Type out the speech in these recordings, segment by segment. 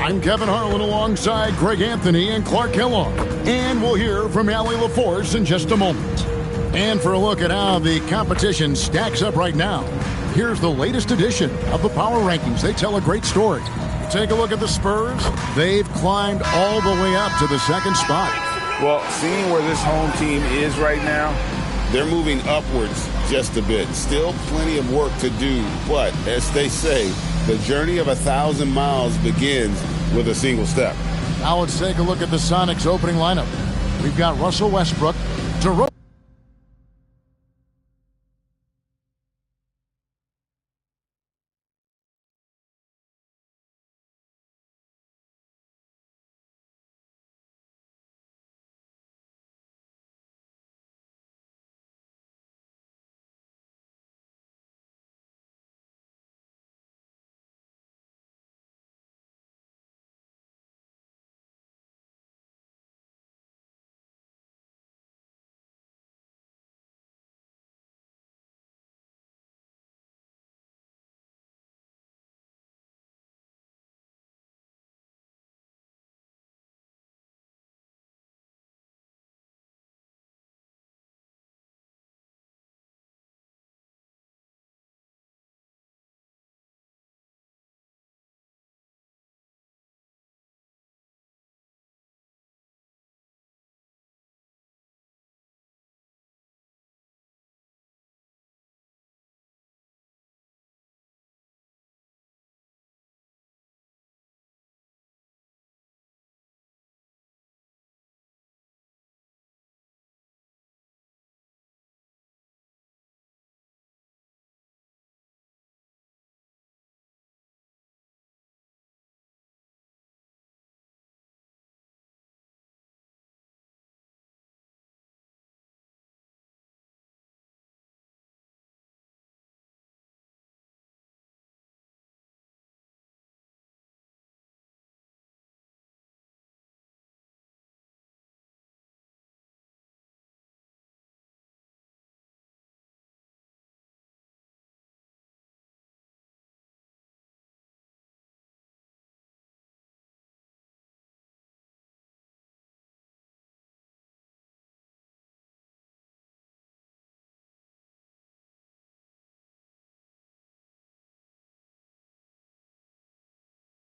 I'm Kevin Harlan alongside Greg Anthony and Clark Kellogg. And we'll hear from Allie LaForce in just a moment. And for a look at how the competition stacks up right now, here's the latest edition of the Power Rankings. They tell a great story. Take a look at the Spurs. They've climbed all the way up to the second spot. Well, seeing where this home team is right now, they're moving upwards just a bit. Still plenty of work to do, but as they say, the journey of 1,000 miles begins with a single step. Now let's take a look at the Sonics opening lineup. We've got Russell Westbrook, DeRozan.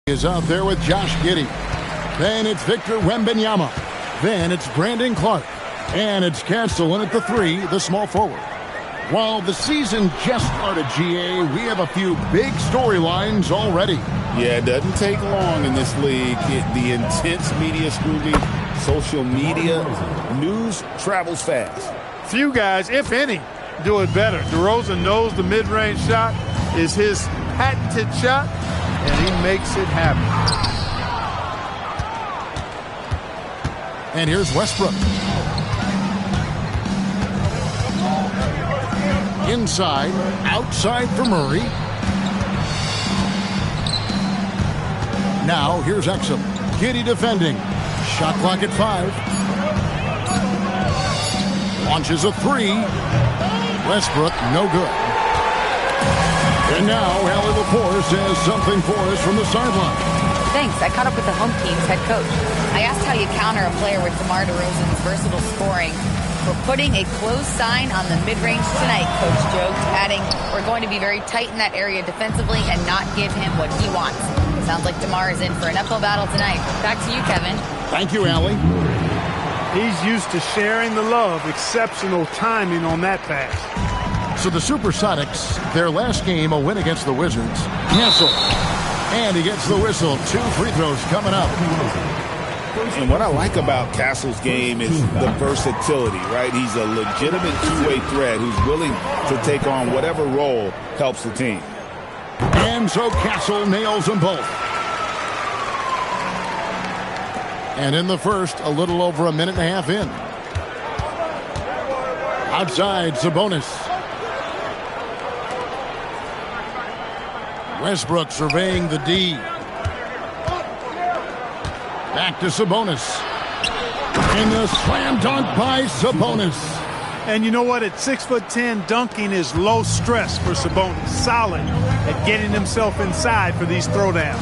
Is out there with Josh Giddey. Then it's Victor Wembanyama. Then it's Brandon Clark. And it's Castellan at the 3, the small forward. While the season just started, GA, we have a few big storylines already. Yeah, it doesn't take long in this league. The intense media scrutiny, social media, news travels fast. Few guys, if any, do it better. DeRozan knows the mid-range shot is his patented shot, and he makes it happen. And here's Westbrook. Inside, outside for Murray. Now here's Exum. Giddey defending. Shot clock at 5. Launches a 3. Westbrook, no good. And now Allie LaForce has something for us from the sideline. Thanks. I caught up with the home team's head coach. I asked how you counter a player with DeMar DeRozan's versatile scoring. We're putting a close sign on the mid-range tonight, Coach joked, adding, we're going to be very tight in that area defensively and not give him what he wants. Sounds like DeMar is in for an uphill battle tonight. Back to you, Kevin. Thank you, Allie. He's used to sharing the love. Exceptional timing on that pass. So the Supersonics, their last game, a win against the Wizards, canceled. And he gets the whistle. 2 free throws coming up. And what I like about Castle's game is the versatility, right? He's a legitimate two-way threat who's willing to take on whatever role helps the team. And so Castle nails them both. And in the first, a little over a minute and a half in. Outside, Sabonis. Westbrook surveying the D. Back to Sabonis. And the slam dunk by Sabonis. And you know what? At 6'10", dunking is low stress for Sabonis. Solid at getting himself inside for these throwdowns.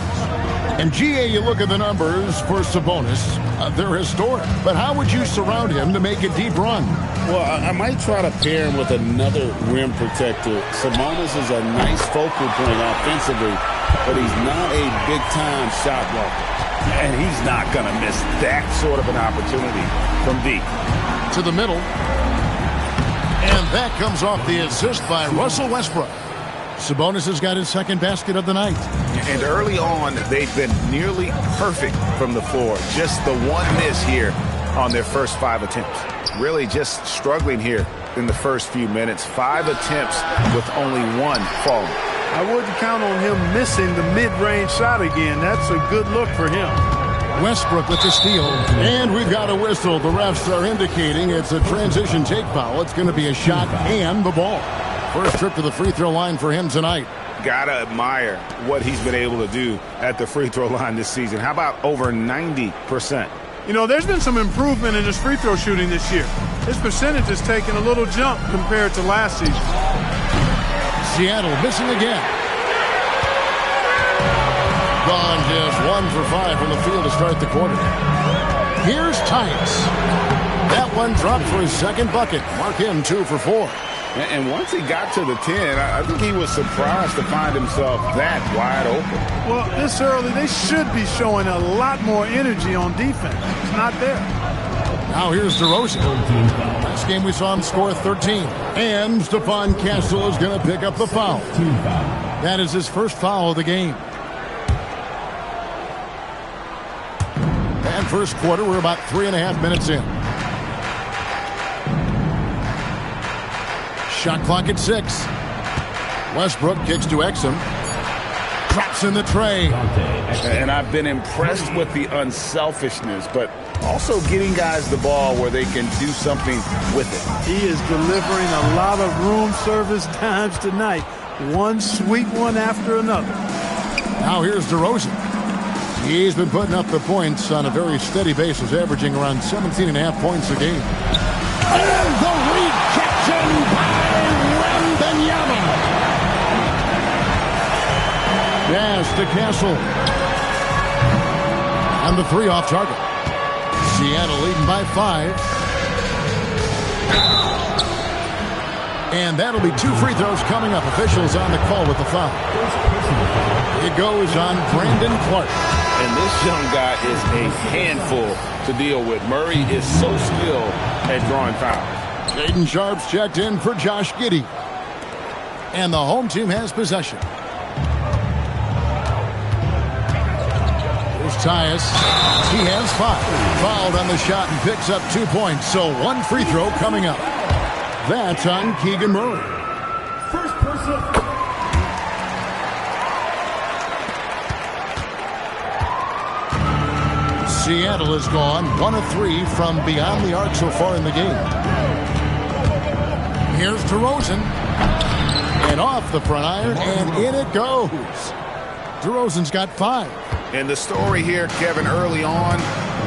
And GA, you look at the numbers for Sabonis. They're historic. But how would you surround him to make a deep run? Well, I might try to pair him with another rim protector. Sabonis is a nice focal point offensively, but he's not a big-time shot blocker. And he's not going to miss that sort of an opportunity from deep. To the middle. And that comes off the assist by Russell Westbrook. Sabonis has got his second basket of the night. And early on, they've been nearly perfect from the floor. Just the one miss here on their first 5 attempts. Really just struggling here in the first few minutes. 5 attempts with only 1 falling. I wouldn't count on him missing the mid-range shot again. That's a good look for him. Westbrook with the steal. And we've got a whistle. The refs are indicating it's a transition take foul. It's going to be a shot and the ball. First trip to the free throw line for him tonight. Gotta admire what he's been able to do at the free throw line this season. How about over 90%? You know, there's been some improvement in his free throw shooting this year. His percentage has taken a little jump compared to last season. Seattle missing again. Gone just 1 for 5 from the field to start the quarter. Here's Tyus. That one dropped for his second bucket. Mark him 2 for 4. And once he got to the 10, I think he was surprised to find himself that wide open. Well, this early, they should be showing a lot more energy on defense. It's not there. Now here's DeRozan. Last game we saw him score 13. And Stephon Castle is going to pick up the foul. That is his first foul of the game. And first quarter, we're about 3.5 minutes in. Shot clock at 6. Westbrook kicks to Exum. Drops in the tray. And I've been impressed with the unselfishness, but also getting guys the ball where they can do something with it. He is delivering a lot of room service times tonight. One sweet one after another. Now here's DeRozan. He's been putting up the points on a very steady basis, averaging around 17.5 points a game. And the rejection by Wembanyama. Pass to Castle. And the 3 off target. Seattle leading by 5. And that'll be 2 free throws coming up. Officials on the call with the foul. It goes on Brandon Clark. And this young guy is a handful to deal with. Murray is so skilled at drawing fouls. Jaden Sharp's checked in for Josh Giddey. And the home team has possession. Here's Tyus. He has 5. Fouled on the shot and picks up 2 points. So 1 free throw coming up. That's on Keegan Murray. First person. Seattle has gone 1 of 3 from beyond the arc so far in the game. Here's DeRozan. And off the front iron, and in it goes. DeRozan's got 5. And the story here, Kevin, early on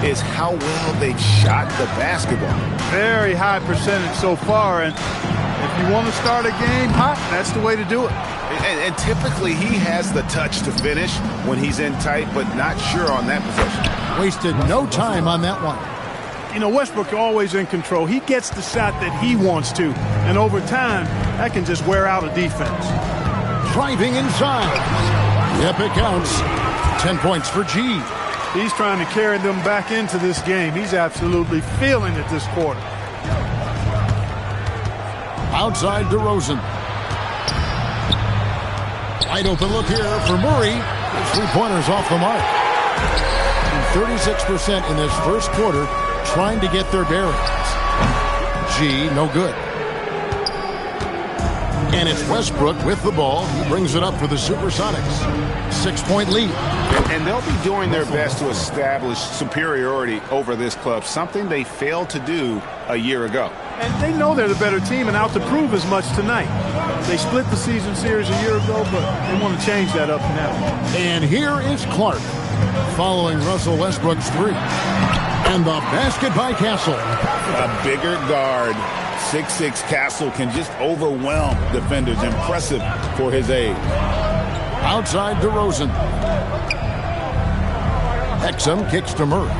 is how well they've shot the basketball. Very high percentage so far, and if you want to start a game hot, that's the way to do it. And typically he has the touch to finish when he's in tight, but not sure on that possession. Wasted no time on that one. You know, Westbrook always in control. He gets the shot that he wants to, and over time, that can just wear out a defense. Driving inside. Yep, it counts. 10 points for G. He's trying to carry them back into this game. He's absolutely feeling it this quarter. Outside DeRozan. Wide open look here for Murray. His 3-pointers off the mark. 36% in this first quarter trying to get their bearings. G, no good. And it's Westbrook with the ball. He brings it up for the Supersonics. 6-point lead. And they'll be doing their best to establish superiority over this club, something they failed to do a year ago. And they know they're the better team and out to prove as much tonight. They split the season series a year ago, but they want to change that up now. And here is Clark following Russell Westbrook's 3. And the basket by Castle. A bigger guard, 6'6" Castle, can just overwhelm defenders. Impressive for his age. Outside DeRozan. XXX kicks to Murray.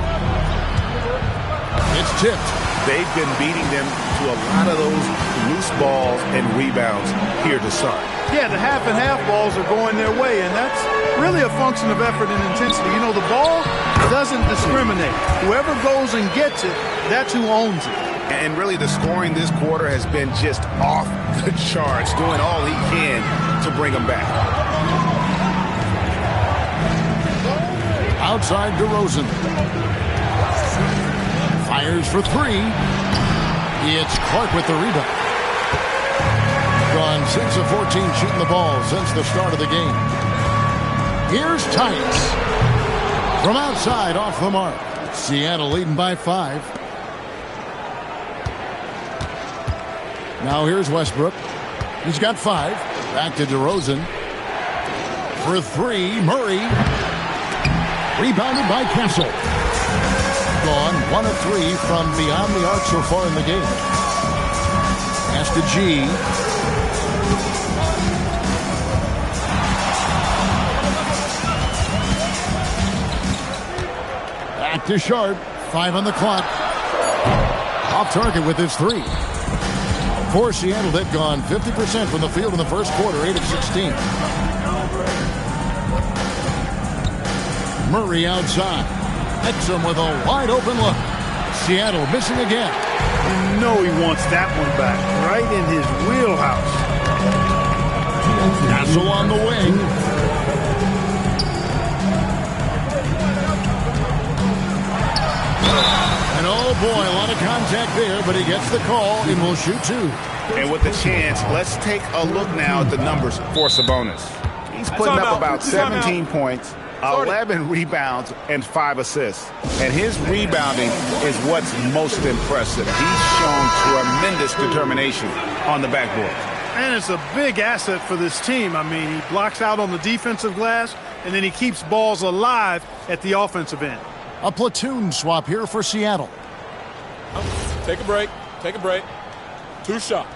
It's tipped. They've been beating them to a lot of those loose balls and rebounds here to start. Yeah, the half and half balls are going their way, and that's really a function of effort and intensity. You know, the ball doesn't discriminate. Whoever goes and gets it, that's who owns it. And really the scoring this quarter has been just off the charts, doing all he can to bring them back. Outside DeRozan. Fires for three. It's Clark with the rebound. Gone 6 of 14 shooting the ball since the start of the game. Here's Tice. From outside, off the mark. Seattle leading by 5. Now here's Westbrook. He's got 5. Back to DeRozan. For 3, Murray. Rebounded by Castle. Gone 1 of 3 from beyond the arc so far in the game. Pass to G. Back to Sharp. 5 on the clock. Off target with his 3. For Seattle, they've gone 50% from the field in the first quarter, 8 of 16. Murray outside. XXX with a wide open look. Seattle missing again. You know he wants that one back, right in his wheelhouse. Castle on the wing. And oh boy, a lot of contact there, but he gets the call and will shoot 2. And with the chance, let's take a look now at the numbers for Sabonis. He's putting up about 17 points, 11 rebounds, and 5 assists. And his rebounding is what's most impressive. He's shown tremendous determination on the backboard. And it's a big asset for this team. I mean, he blocks out on the defensive glass, and then he keeps balls alive at the offensive end. A platoon swap here for Seattle. Take a break. Take a break. 2 shots.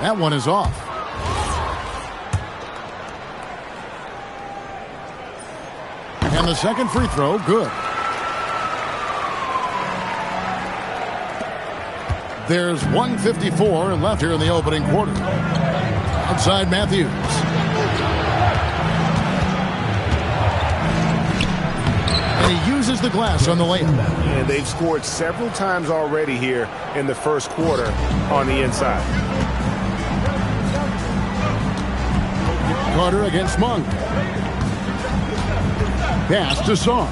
That one is off. And the second free throw, good. There's 1:54 left here in the opening quarter. Outside Matthews. And he uses the glass on the layup. And they've scored several times already here in the first quarter on the inside. Carter against Monk. Pass to Song.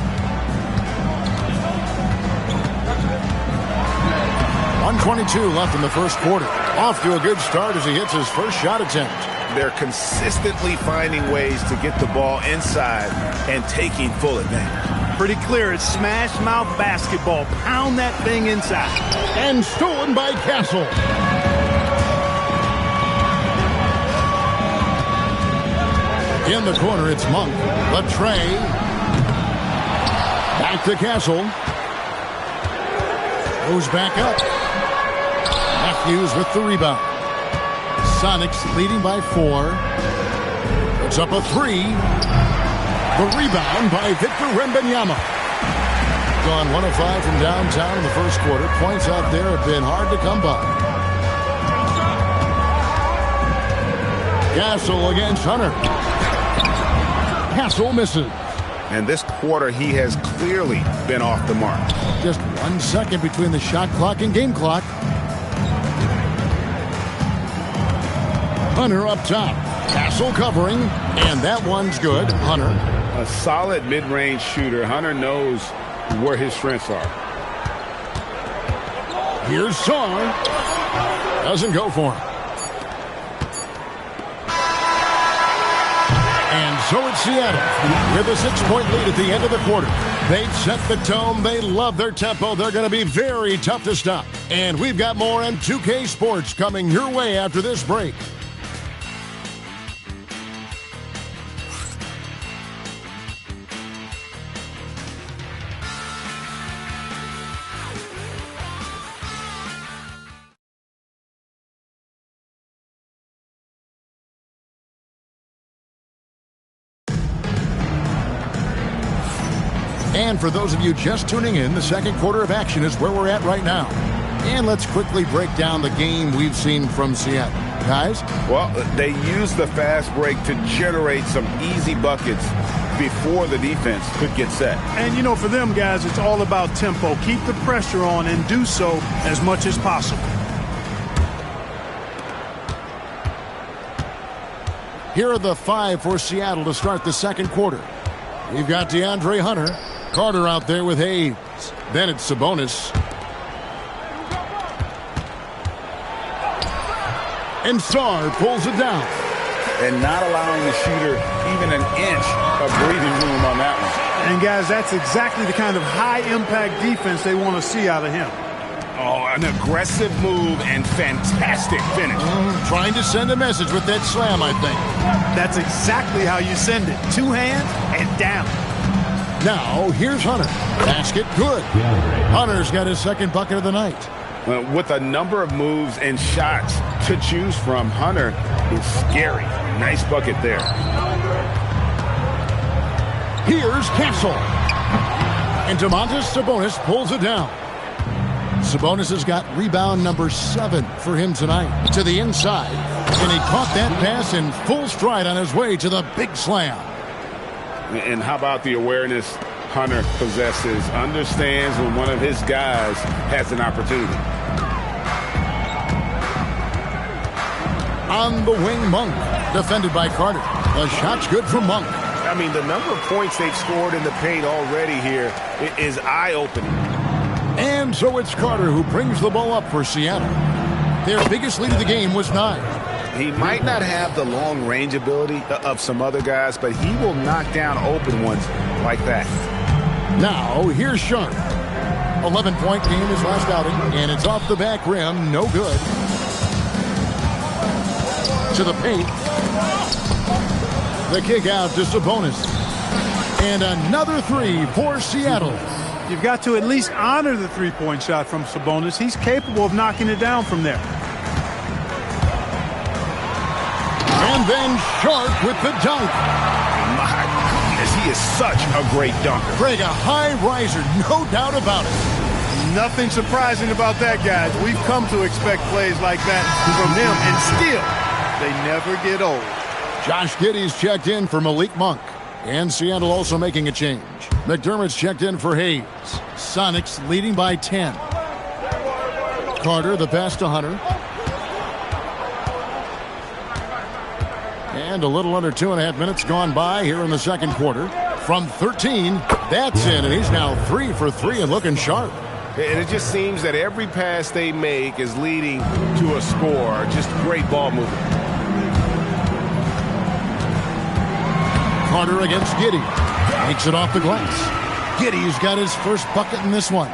1:22 left in the first quarter. Off to a good start as he hits his first shot attempt. They're consistently finding ways to get the ball inside and taking full advantage. Pretty clear. It's smash mouth basketball. Pound that thing inside. And stolen by Castle. In the corner, it's Monk. Latre. Back to Castle. Goes back up. Matthews with the rebound. Sonics leading by 4. It's up a 3. The rebound by Victor Wembanyama. Gone 1 of 5 from downtown in the first quarter. Points out there have been hard to come by. Castle against Hunter. Castle misses. And this quarter, he has clearly been off the mark. Just 1 second between the shot clock and game clock. Hunter up top. Castle covering. And that one's good. Hunter. A solid mid-range shooter. Hunter knows where his strengths are. Here's Song. Doesn't go for him. And so it's Seattle with a 6-point lead at the end of the quarter. They've set the tone. They love their tempo. They're going to be very tough to stop. And we've got more M2K Sports coming your way after this break. And for those of you just tuning in, the second quarter of action is where we're at right now. And let's quickly break down the game we've seen from Seattle. Guys? Well, they use the fast break to generate some easy buckets before the defense could get set. And, you know, for them, guys, it's all about tempo. Keep the pressure on and do so as much as possible. Here are the 5 for Seattle to start the second quarter. We've got DeAndre Hunter. Carter out there with Hayes. Then it's Sabonis. And Sarr pulls it down. And not allowing the shooter even an inch of breathing room on that one. And, guys, that's exactly the kind of high-impact defense they want to see out of him. Oh, an aggressive move and fantastic finish. Trying to send a message with that slam, I think. That's exactly how you send it. 2 hands and down. Now, here's Hunter. Basket good. Hunter's got his second bucket of the night. With a number of moves and shots to choose from, Hunter is scary. Nice bucket there. Here's Castle. And Domantas Sabonis pulls it down. Sabonis has got rebound number 7 for him tonight. To the inside. And he caught that pass in full stride on his way to the big slam. And how about the awareness Hunter possesses? Understands when one of his guys has an opportunity. On the wing, Monk. Defended by Carter. The shot's good from Monk. I mean, the number of points they've scored in the paint already here is eye-opening. And so it's Carter who brings the ball up for Seattle. Their biggest lead of the game was 9. He might not have the long-range ability of some other guys, but he will knock down open ones like that. Now, here's Sharp. 11-point game his last outing, and it's off the back rim. No good. To the paint. The kick out to Sabonis. And another 3 for Seattle. You've got to at least honor the three-point shot from Sabonis. He's capable of knocking it down from there. And then Sharp with the dunk. My goodness, he is such a great dunker. Greg, a high riser, no doubt about it. Nothing surprising about that, guys. We've come to expect plays like that from him, and still, they never get old. Josh Giddey's checked in for Malik Monk. And Seattle also making a change. McDermott's checked in for Hayes. Sonics leading by 10. Carter, the pass to Hunter. And a little under 2.5 minutes gone by here in the second quarter. From 13, that's in, and he's now 3 for 3 and looking sharp. And it just seems that every pass they make is leading to a score. Just great ball movement. Carter against Giddey. Takes it off the glass. Giddey's got his first bucket in this one.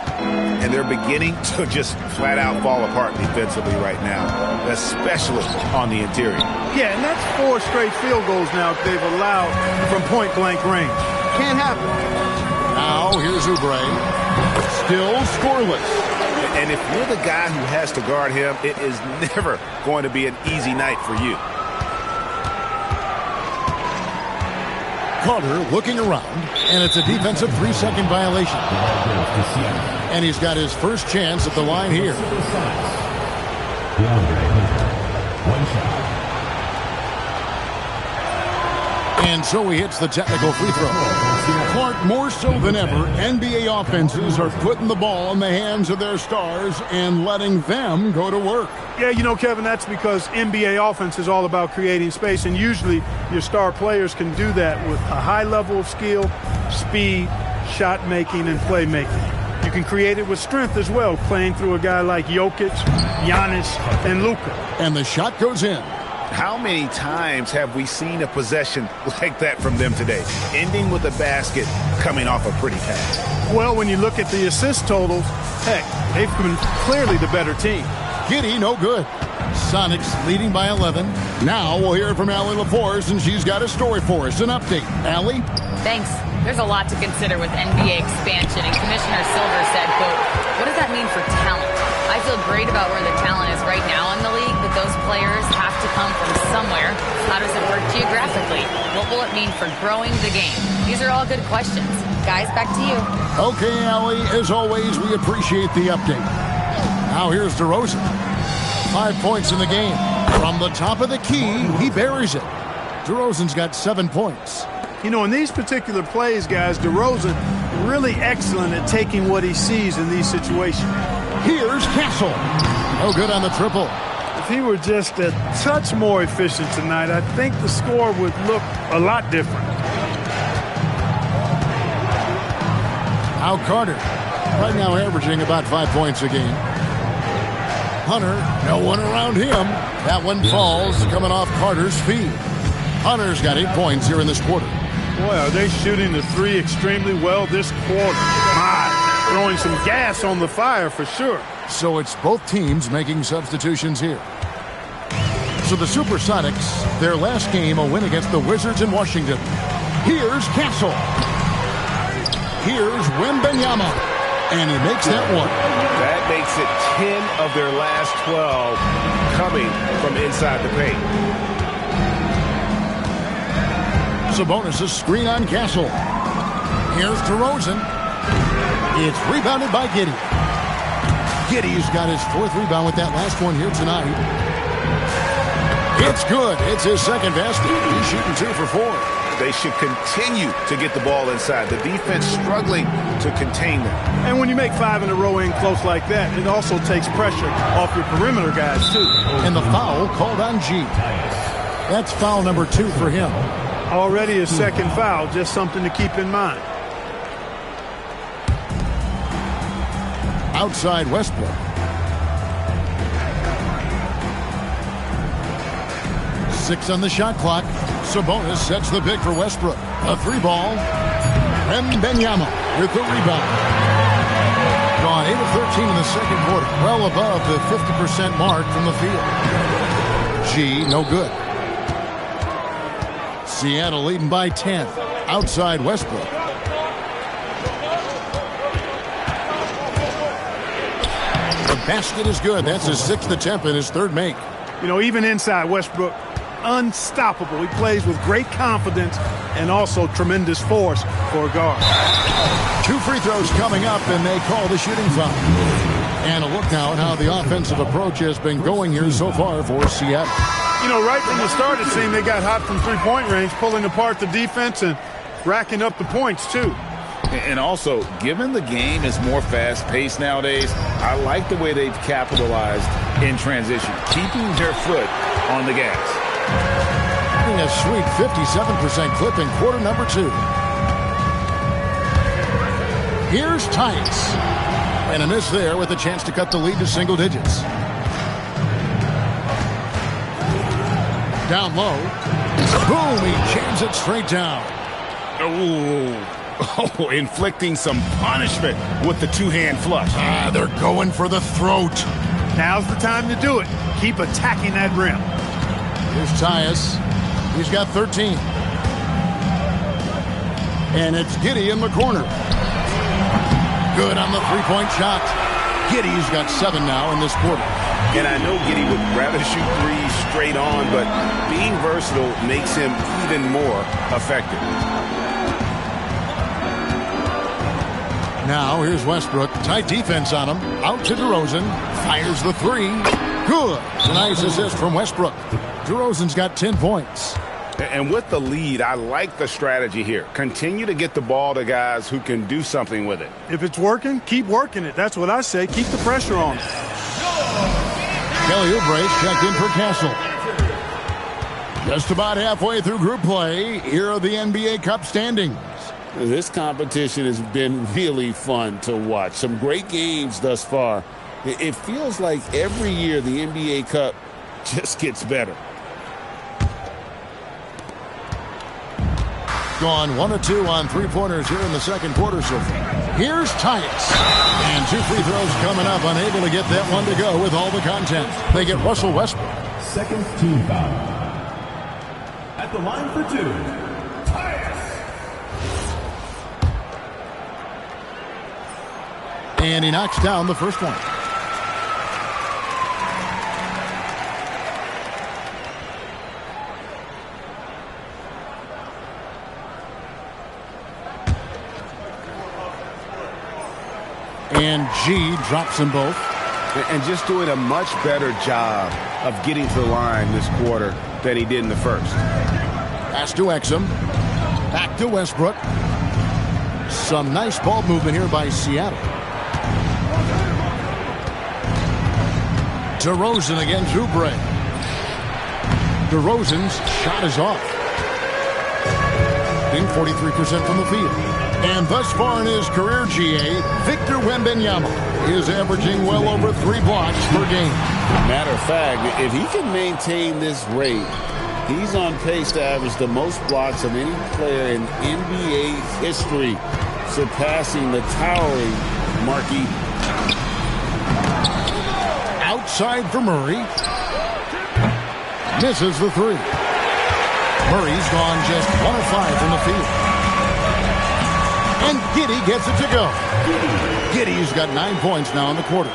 And they're beginning to just flat out fall apart defensively right now, especially on the interior. Yeah, and that's 4 straight field goals now they've allowed from point-blank range. Can't happen. Now here's Oubre. Still scoreless. And if you're the guy who has to guard him, it is never going to be an easy night for you. Carter looking around, and it's a defensive 3-second violation. And he's got his first chance at the line here. And so he hits the technical free throw. Clark, more so than ever, NBA offenses are putting the ball in the hands of their stars and letting them go to work. Yeah, you know, Kevin, that's because NBA offense is all about creating space, and usually your star players can do that with a high level of skill, speed, shot making, and playmaking. You can create it with strength as well, playing through a guy like Jokic, Giannis, and Luka. And the shot goes in. How many times have we seen a possession like that from them today, ending with a basket coming off a pretty pass? Well, when you look at the assist totals, heck, they've been clearly the better team. Giddey, no good. Sonics leading by 11. Now we'll hear from Allie LaForce, and she's got a story for us. An update. Allie? Thanks. There's a lot to consider with NBA expansion, and Commissioner Silver said, quote, what does that mean for talent? I feel great about where the talent is right now in the league, but those players have to come from somewhere. How does it work geographically? What will it mean for growing the game? These are all good questions. Guys, back to you. Okay, Allie, as always, we appreciate the update. Now here's DeRozan. 5 points in the game. From the top of the key, he buries it. DeRozan's got 7 points. You know, in these particular plays, guys, DeRozan really excellent at taking what he sees in these situations. Here's Castle. No good on the triple. If he were just a touch more efficient tonight, I think the score would look a lot different. Now Carter, right now averaging about 5 points a game. Hunter, no one around him. That one falls, coming off Carter's feet. Hunter's got 8 points here in this quarter. Boy, are they shooting the three extremely well this quarter. My, throwing some gas on the fire for sure. So it's both teams making substitutions here. So the Supersonics, their last game, a win against the Wizards in Washington. Here's Castle. Here's Wembanyama. And he makes that one. That makes it 10 of their last 12 coming from inside the paint. Sabonis' screen on Castle. Here's DeRozan. It's rebounded by Giddey. Giddey's got his 4th rebound with that last one here tonight. It's good. It's his second basket. He's shooting 2 for 4. They should continue to get the ball inside. The defense struggling to contain them. And when you make 5 in a row in close like that, it also takes pressure off your perimeter guys, too. And the foul called on G. That's foul number 2 for him. Already a second foul, just something to keep in mind. Outside Westbrook. Six on the shot clock. Sabonis sets the pick for Westbrook. A 3-ball. Wembanyama with the rebound. Gone 8 of 13 in the second quarter. Well above the 50% mark from the field. G, no good. Seattle leading by 10. Outside Westbrook. The basket is good. That's his 6th attempt and his 3rd make. You know, even inside Westbrook, unstoppable. He plays with great confidence and also tremendous force for a guard. 2 free throws coming up, and they call the shooting foul. And a look now at how the offensive approach has been going here so far for Seattle. You know, right from the start, it seemed they got hot from three-point range, pulling apart the defense and racking up the points, too. And also, given the game is more fast-paced nowadays, I like the way they've capitalized in transition, keeping their foot on the gas. Getting a sweet 57% clip in quarter number 2. Here's Tice. And a miss there with a chance to cut the lead to single digits. Down low. Boom, he jams it straight down. Oh, inflicting some punishment with the 2-hand flush. They're going for the throat. Now's the time to do it. Keep attacking that rim. Here's Tyus. He's got 13. And it's Giddey in the corner. Good on the 3-point shot. Giddey's got 7 now in this quarter. And I know Giddey would rather shoot 3 straight on, but being versatile makes him even more effective. Now here's Westbrook. Tight defense on him. Out to DeRozan. Fires the 3. Good. A nice assist from Westbrook. DeRozan's got 10 points. And with the lead, I like the strategy here. Continue to get the ball to guys who can do something with it. If it's working, keep working it. That's what I say. Keep the pressure on. Kelly Oubre checked in for Castle. Just about halfway through group play. Here are the NBA Cup standings. This competition has been really fun to watch. Some great games thus far. It feels like every year the NBA Cup just gets better. Gone 1 of 2 on 3-pointers here in the second quarter so far. Here's Tyus. And 2 free throws coming up. Unable to get that one to go with all the content. They get Russell Westbrook. Second team foul. At the line for 2, Tyus. And he knocks down the first one. And G drops them both. And just doing a much better job of getting to the line this quarter than he did in the first. Pass to Exum. Back to Westbrook. Some nice ball movement here by Seattle. DeRozan against Oubre. DeRozan's shot is off. Being 43% from the field. And thus far in his career, GA, Victor Wembanyama is averaging well over 3 blocks per game. Matter of fact, if he can maintain this rate, he's on pace to average the most blocks of any player in NBA history, surpassing the towering Marquis. Outside for Murray. Misses the 3. Murray's gone just 1 of 5 from the field. And Giddey gets it to go. Giddey's got 9 points now in the quarter.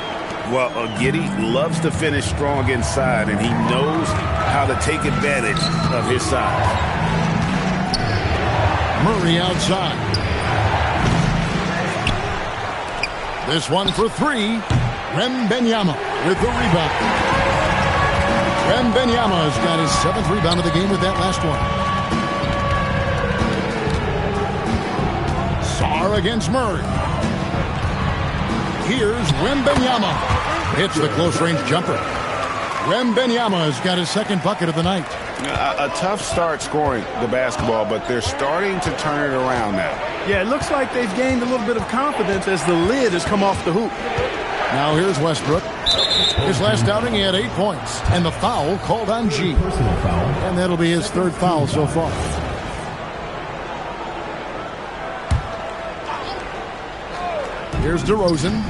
Well, Giddey loves to finish strong inside, and he knows how to take advantage of his size. Murray outside. This one for 3. Wembanyama with the rebound. Wembanyama's got his 7th rebound of the game with that last one. Sarr against Murray. Here's Wembanyama. Hits the close-range jumper. Wembanyama's got his 2nd bucket of the night. A tough start scoring the basketball, but they're starting to turn it around now. Yeah, it looks like they've gained a little bit of confidence as the lid has come off the hoop. Now here's Westbrook. His last outing, he had 8 points. And the foul called on G. And that'll be his 3rd foul so far. Here's DeRozan.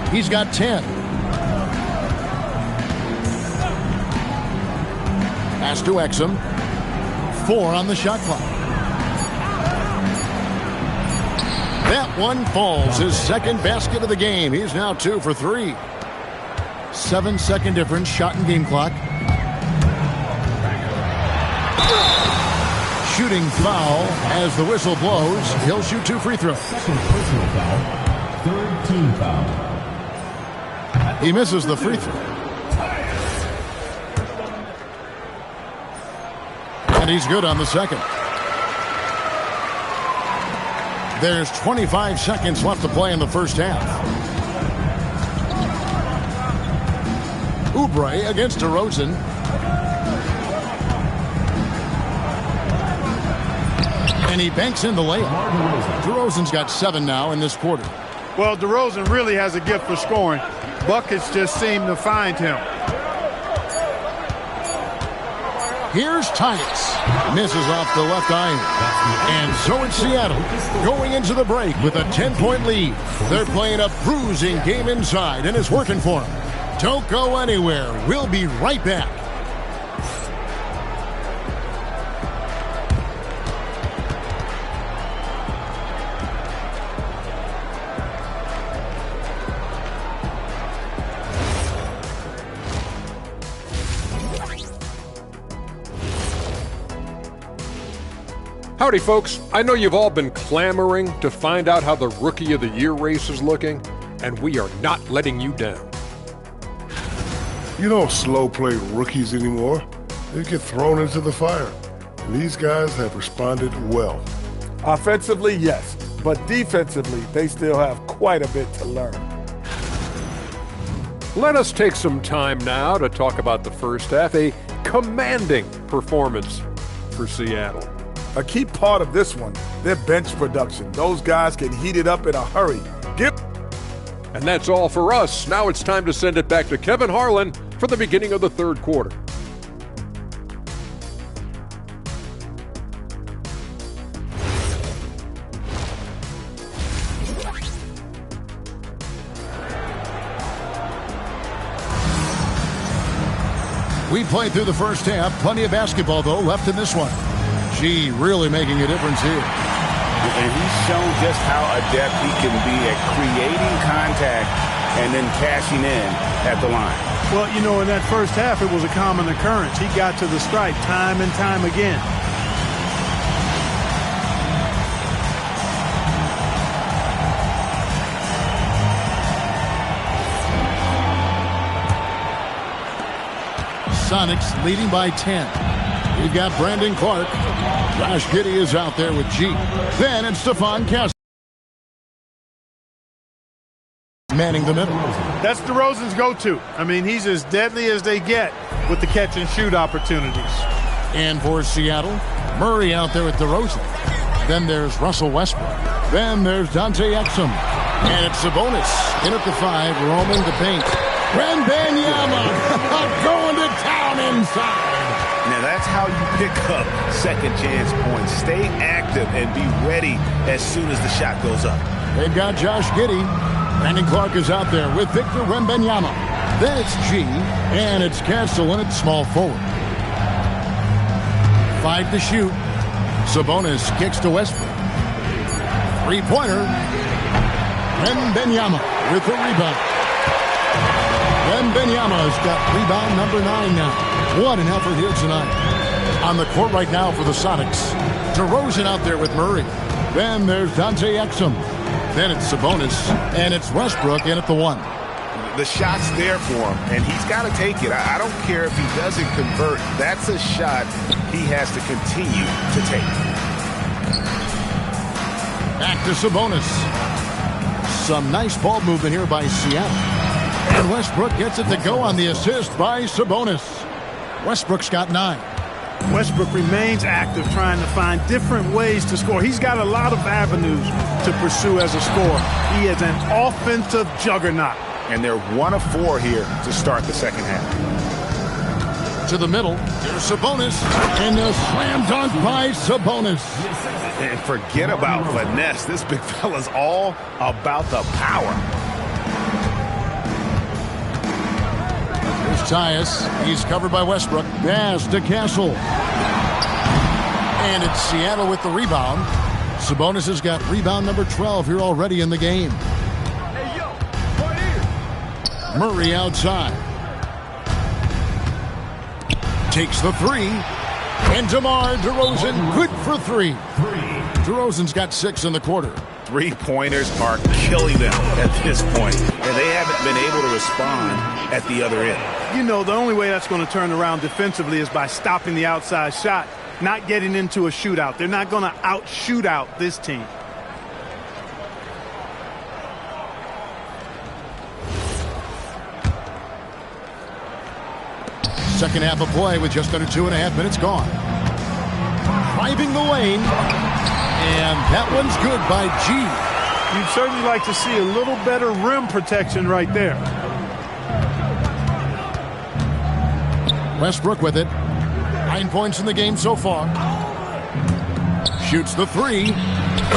He's got 10. Pass to Exum. 4 on the shot clock. That one falls. His 2nd basket of the game. He's now 2 for 3. 7-second difference. Shot and game clock. Shooting foul as the whistle blows. He'll shoot 2 free throws. 2nd personal foul. 3rd team foul. He misses the free throw. And he's good on the 2nd. There's 25 seconds left to play in the first half. Oubre against DeRozan. And he banks in the layup. DeRozan's got 7 now in this quarter. Well, DeRozan really has a gift for scoring. Buckets just seem to find him. Here's Titus. Misses off the left iron. And so it's Seattle going into the break with a 10-point lead. They're playing a bruising game inside, and it's working for them. Don't go anywhere. We'll be right back. Howdy, folks. I know you've all been clamoring to find out how the Rookie of the Year race is looking, and we are not letting you down. You don't slow play rookies anymore. They get thrown into the fire. And these guys have responded well. Offensively, yes. But defensively, they still have quite a bit to learn. Let us take some time now to talk about the first half, a commanding performance for Seattle. A key part of this one, their bench production. Those guys can heat it up in a hurry. And that's all for us. Now it's time to send it back to Kevin Harlan for the beginning of the 3rd quarter. We played through the first half. Plenty of basketball, though, left in this one. G really making a difference here. And he's shown just how adept he can be at creating contact and then cashing in at the line. Well, you know, in that first half, it was a common occurrence. He got to the stripe time and time again. Sonics leading by 10. We've got Brandon Clark. Josh Giddey is out there with G. Then it's Stephon Castle manning the middle. That's DeRozan's go-to. I mean, he's as deadly as they get with the catch-and-shoot opportunities. And for Seattle, Murray out there with DeRozan. Then there's Russell Westbrook. Then there's Dante Exum. And it's Sabonis in at the 5, roaming the paint. Wembanyama going to town inside. Now that's how you pick up second chance points. Stay active and be ready as soon as the shot goes up. They've got Josh Giddey. Brandon Clark is out there with Victor Wembanyama. Then it's G, and it's Castle in at small forward. 5 to shoot. Sabonis kicks to Westbrook. Three-pointer. Wembanyama with the rebound. Wembanyama's got rebound number 9 now. What an effort here tonight. On the court right now for the Sonics. DeRozan out there with Murray. Then there's Dante Exum. Then it's Sabonis, and it's Westbrook in at the 1. The shot's there for him, and he's got to take it. I don't care if he doesn't convert. That's a shot he has to continue to take. Back to Sabonis. Some nice ball movement here by Seattle. And Westbrook gets it to go on the assist by Sabonis. Westbrook's got 9. Westbrook remains active, trying to find different ways to score. He's got a lot of avenues to pursue as a scorer. He is an offensive juggernaut. And they're 1 of 4 here to start the second half. To the middle, there's Sabonis, and a slam dunk by Sabonis. And forget about finesse. This big fella's all about the power. Here's Tyus. He's covered by Westbrook. Pass to Castle. And it's Seattle with the rebound. Sabonis has got rebound number 12 here already in the game. Murray outside. Takes the 3. And DeMar DeRozan, good for 3. DeRozan's got 6 in the quarter. Three-pointers are killing them at this point, and they haven't been able to respond at the other end. You know, the only way that's going to turn around defensively is by stopping the outside shot, not getting into a shootout. They're not going to out-shoot out this team. Second half of play with just under 2.5 minutes gone. Driving the lane. And that one's good by G. You'd certainly like to see a little better rim protection right there. Westbrook with it. 9 points in the game so far. Shoots the 3.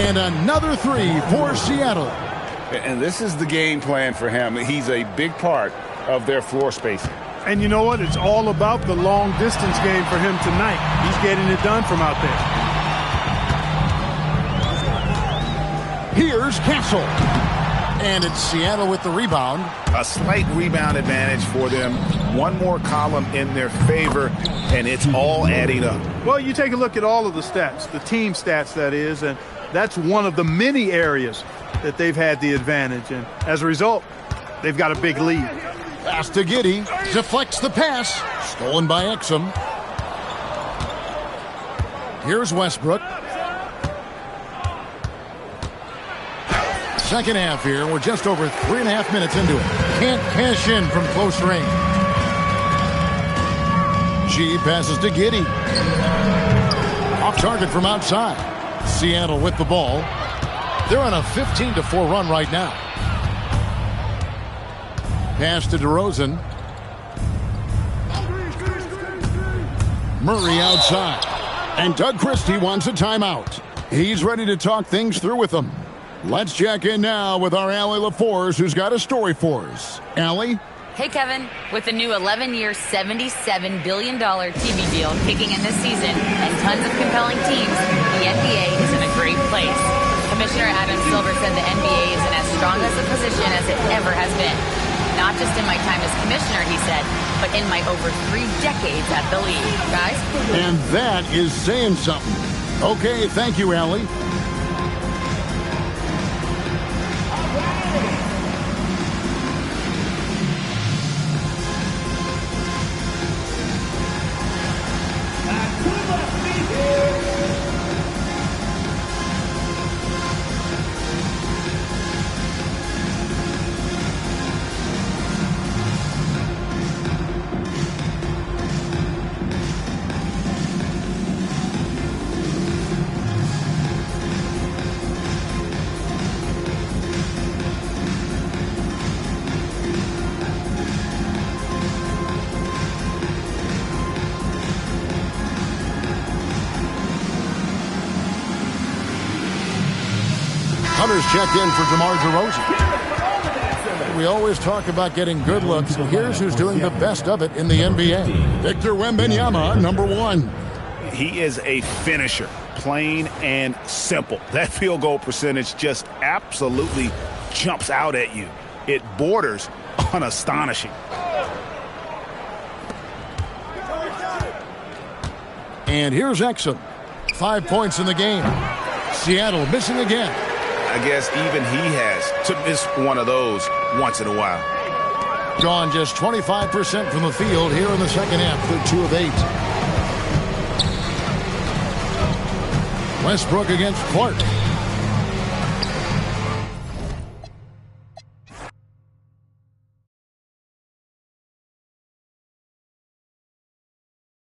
And another 3 for Seattle. And this is the game plan for him. He's a big part of their floor spacing. And you know what? It's all about the long distance game for him tonight. He's getting it done from out there. Here's Castle. And it's Seattle with the rebound. A slight rebound advantage for them. One more column in their favor, and it's all adding up. Well, you take a look at all of the stats, the team stats, that is, and that's one of the many areas that they've had the advantage. And as a result, they've got a big lead. Pass to Giddey. Deflects the pass. Stolen by Exum. Here's Westbrook. Second half here. We're just over 3.5 minutes into it. Can't cash in from close range. G passes to Giddey. Off target from outside. Seattle with the ball. They're on a 15-4 run right now. Pass to DeRozan. Murray outside. And Doug Christie wants a timeout. He's ready to talk things through with them. Let's check in now with our Allie LaForce, who's got a story for us. Allie? Hey, Kevin. With the new 11-year, $77 billion TV deal kicking in this season and tons of compelling teams, the NBA is in a great place. Commissioner Adam Silver said the NBA is in as strong as a position as it ever has been. Not just in my time as commissioner, he said, but in my over 3 decades at the league. Guys? And that is saying something. Okay, thank you, Allie. Hunter's checked in for DeMar DeRozan. We always talk about getting good looks. Here's who's doing the best of it in the NBA. Victor Wembanyama, number 1. He is a finisher, plain and simple. That field goal percentage just absolutely jumps out at you. It borders on astonishing. And here's Exum. 5 points in the game. Seattle missing again. I guess even he has to miss one of those once in a while. Gone just 25% from the field here in the second half. They're 2 of 8. Westbrook against Clark.